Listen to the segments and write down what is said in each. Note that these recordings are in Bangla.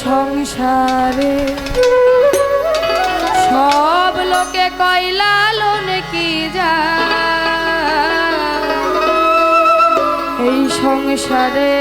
সংসারে সব লোকে কইলা লোন কি যায় এই সংসারে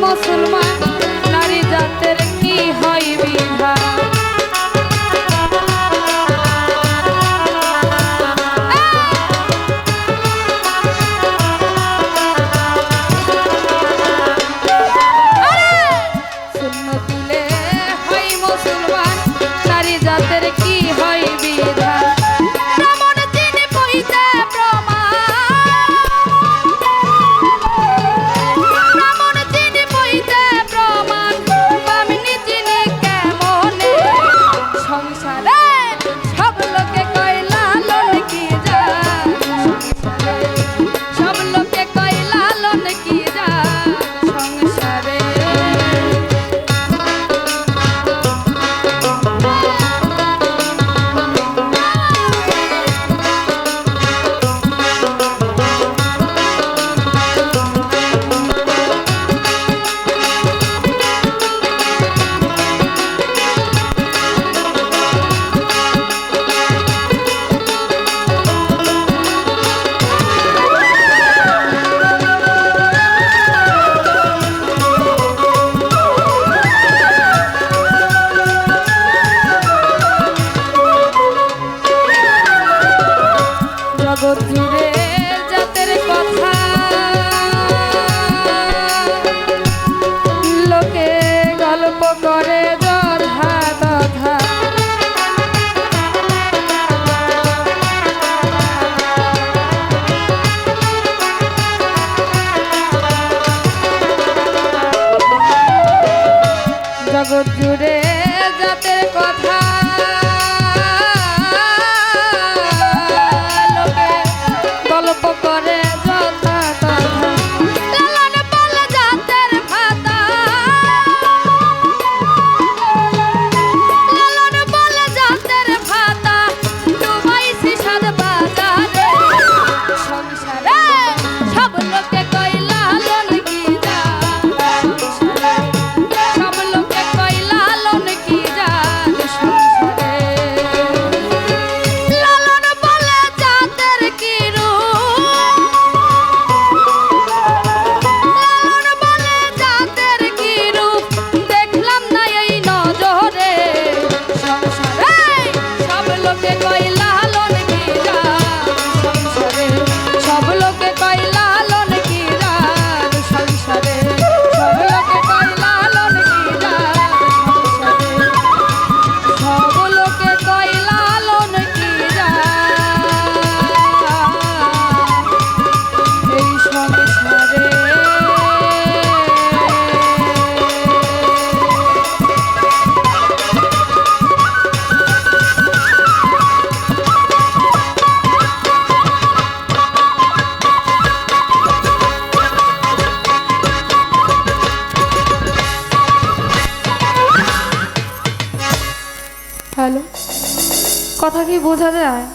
মুসলমান নারী জাতের কি হয় বিধান জুড়ে জাতের কথা লোকে গল্প করে যথা কথা লালন বলে জাতের ভাতা লালন বলে জাতের ভাতা ডুবাইছি সাদ বাজারে সংসারে সব লোকে কই লালন কি যা সব লোকে কই লালন কি যা সংসারে লালন বলে জাতের কি লালন বলে জাতের কি রূপ দেখলাম না এই নজরে সংসারে সব লোকে কই লালন কি যা সংসারে সব লোকে কই লালন কি যা সংসারে সব লোকে কই লালন কি যা সংসারে সব লোকে কই লালন কি যা এই সংসারে হ্যালো কথা কি বোঝা যায়